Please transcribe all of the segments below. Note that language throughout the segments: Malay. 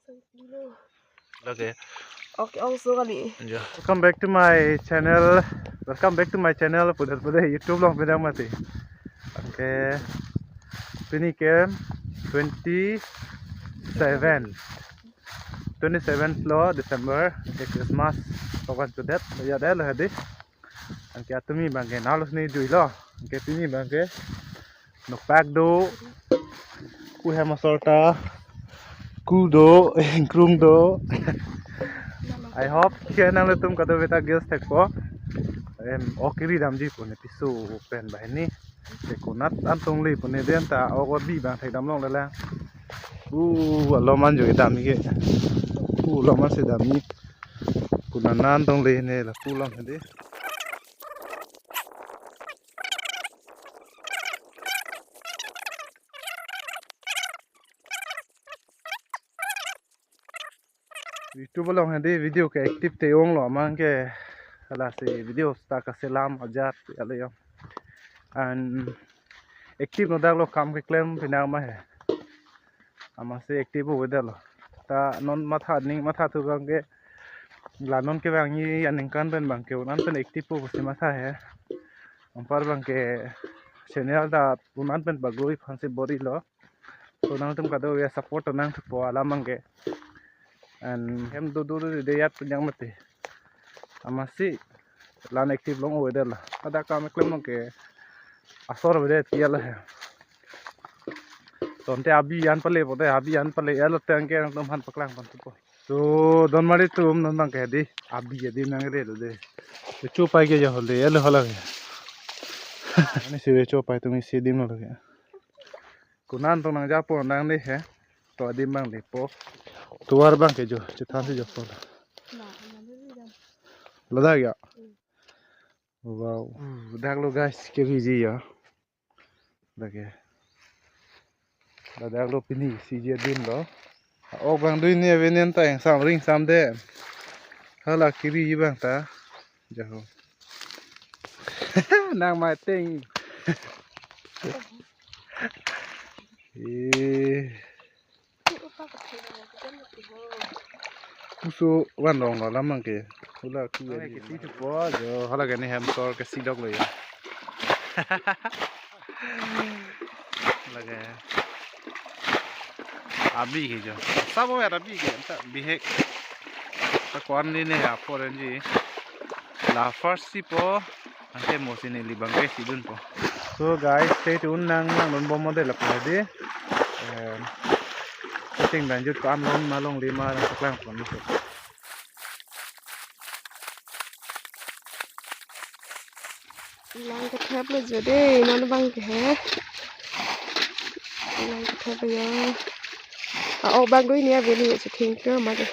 Okay. Okay, also kali. Welcome back to my channel. Welcome back to my channel. Pudar YouTube long video mati. Okay. Pini came 27th lo December. Okay, Christmas. Kawan tu det. Ya dah lah hadi. Okay, atumi bangke nalus ni dui lo. Okay, pini bangke. No pack do. Ku hemasorta. Ku do. Krung do. I hope channel tum kado beta guest thekpo. Okiri damji pune pisu pen bahini. Kunat antung li pune den ta ogobi bang thai dam long la. Loman jo dam ni ke. Loman se dam ni. Kunanan tong li ne la pulang hede. YouTube long hede video ke active te ong lo mang ke ala se video sta ka selam ajat ala yo. And active no dak lo kam ke claim pinang ma he. Amase active ho dalo. Ta non matha ning matha tu bang ke lanon ke bang ni aning kan ben bang ke unan pen active ho se matha he. Ampar bang ke channel da unan pen bagoi phanse bori lo. So nang tum kado ya support nang tu po ala mang ke. And hem do de yat yang mati. Amasi lan active long ho dalo. Ada kam claim long ke asor bede tiala he. Tonte abi yan pale bote abi yan pale elo tangke nang tum han paklang pan tu po. So don mari tum non bang ke di abi ye di nang re lo de. Chu pai ke jo le elo hala ke. Ani se chu pai tu mi se dim lo ke. Kunan tong nang japo nang ni he. To dim bang le po. Tuar bang ke jo chithan se jo po. Lada gya. Wow. Dak lo guys ke biji ya. Lage. Dak lo pini si je dim lo. O bang dui ni venen ta yang sam ring sam de. Hala kiri bang ta. Jaho. Nang mai ting. Kusu wan long lo lamang ke. Hula ku ke ti tu po jo hala ke ni ham sor ke sidok lo ya. Lage. Abi ke jo. Sabo ya abi ke ta bihek. Ta kon ni ne ya por enji. La first si po ante mo sini libang ke sidun po. So guys, stay tuned nang non bom model la pwede. Ting lanjut ko amlong malong 5 nang saklang po nito. Lang ketep lo jadi, mana bang ke? Lang ketep ya. Oh bang doi ni aveli ya seking ke mana?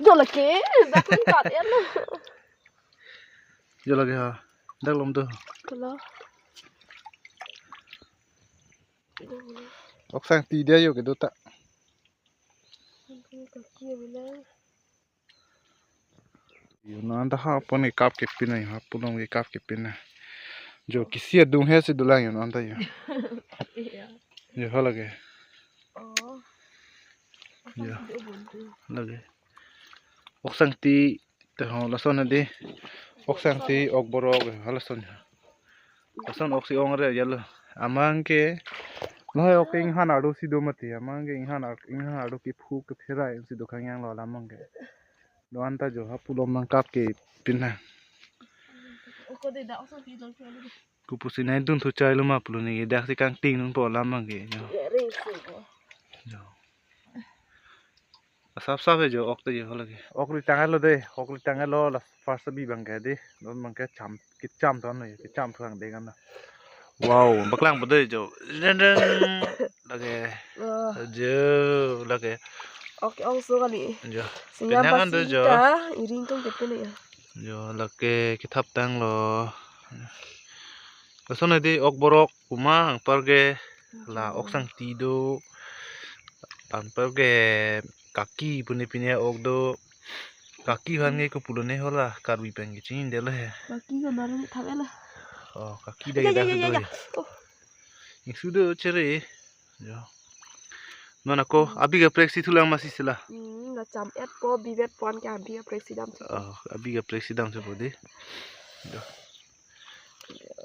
Jo lagi, dah pun kat ya lo. Jo lagi ha. Dak lom tu. Kalau. Ok sang ti dia yo ke do ta. Yo no anda ha pone kap ke pina ha punong ke kap ke pina. Jo kisi dung he se dulang yo no anda yo. Yo hala ke. Oh. Yo. Lagi. Ok sang ti te ho lason ade. Ok sang ti ok borok hala son. Lason ok si ong re yalo. Amang ke Noy ok inghan adu si do mati amang ke inghan adu ki phu ke phera si do khang yang lo lamang ke. Do anta jo ha pulom mang kap ke pinna. Ku pusin hai dun thu chai lo ma pulu ni dak si kang ting nun po lamang ke jo. Jo. Sap sap jo ok te jo lagi. Ok li tangal lo de, ok li tangal lo la first bi bang ke de. Don mang ke cham ki cham ton no ki cham phang de gan na. Wow, baklang bade jo. Lagi. Jo lagi. Oke, also kali. Jo. Sinyal Pinangan do pasti jo. kita iring tong kepen ya. Jo lagi kitap tang lo. Kasona di ok borok kuma ang parge la ok sang tido ang parge kaki punya punya ogdo kaki han ngai ko pulone hola karbi pengi chin dele he Kaki ko narin thabe la. oh kaki dai dah sudah Oh. ini sudah cere jo nona ko abi ga preksi tulang masih sila Na cham et po bivet pon ka bi president. oh abi ga preksi dam sepo de jo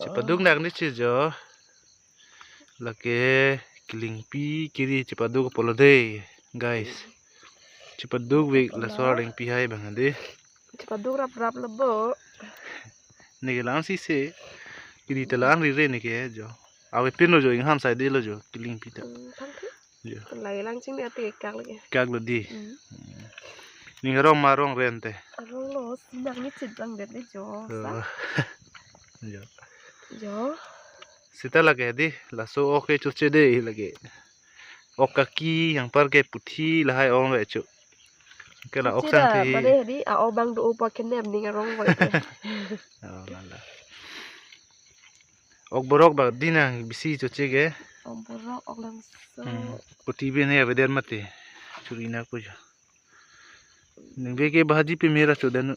cepat dong nak ni jo lake kilingpi kiri cepat dong polo de guys cepat dong wek la suara lingpi hai bang de Cepat dong rap lebo. nih lang sih se kiri telang rire nih ke jo awe pino jo ingham sai de lo jo kilingpi ta jo Lagi langsung ni ati kak lagi. kag lo di nih rong marong rente Arong lo sinang ni cedang det ni jo. jo Jo. Sita lagi di laso oke cuci deh lagi ok kaki yang pergi putih lah hai orang itu kela ok santai Pada di bang do pa kenem ni arong boy. oh lala ok borok bag dinang bisi cuci ke Borok ok langsung. putih bene ya beder mati curi nak puja nengbe ke bahaji pe mera codan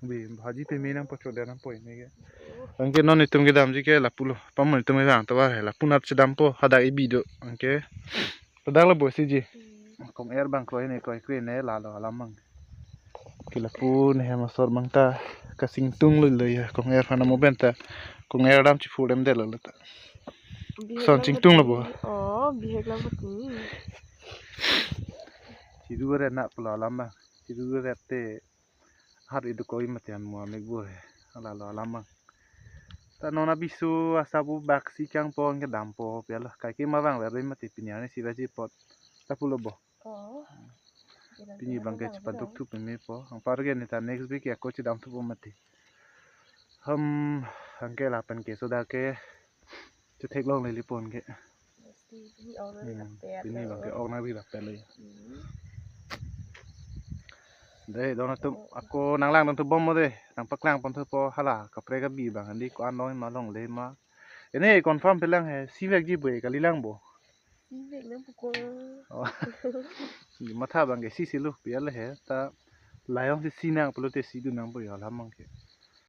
Bi bhaji pe mena po choda na po ini ke. Angke non itum ke dam ji ke lapulo. Pamon itum ke bang tawa he lapunat sedam po hada ibi do. Angke. Tadang la bosi ji. Kom air bang ko ini ko ne la lo alamang. Ke lapun he masor bang ta kasing tung lu le ya kom air fana mo benta. Kom air dam ci fulem de lo ta. Son cing tung lo bo. Oh, bihek lang mati. Ci du re na pula alamang. Ci du re te har itu koi matian mua megbo he ala lo alamang ta nona bisu asabu baksi kang po ke dampo piala kai ke mawang le mati pinyane si baji pot ta pulo bo Oh. pinyi bangke cepat duk tu pemi po ang parge ni ta next week ya coach dam tu po mati angke lapan ke soda ke cetek long le lipon ke ini bangke ong na bi pele Đây, đó là tụi aku nang lang tụi bom đây, nang pak lang pon tụi po hala, kapre ka bi bang andi ko anoy ma long le ma. Ini confirm pelang he, si vek ji boy kali lang bo. Bihek lang po. Matha bang ke si lu pial he, ta layong si nang polo te si du nang boy ala mang ke.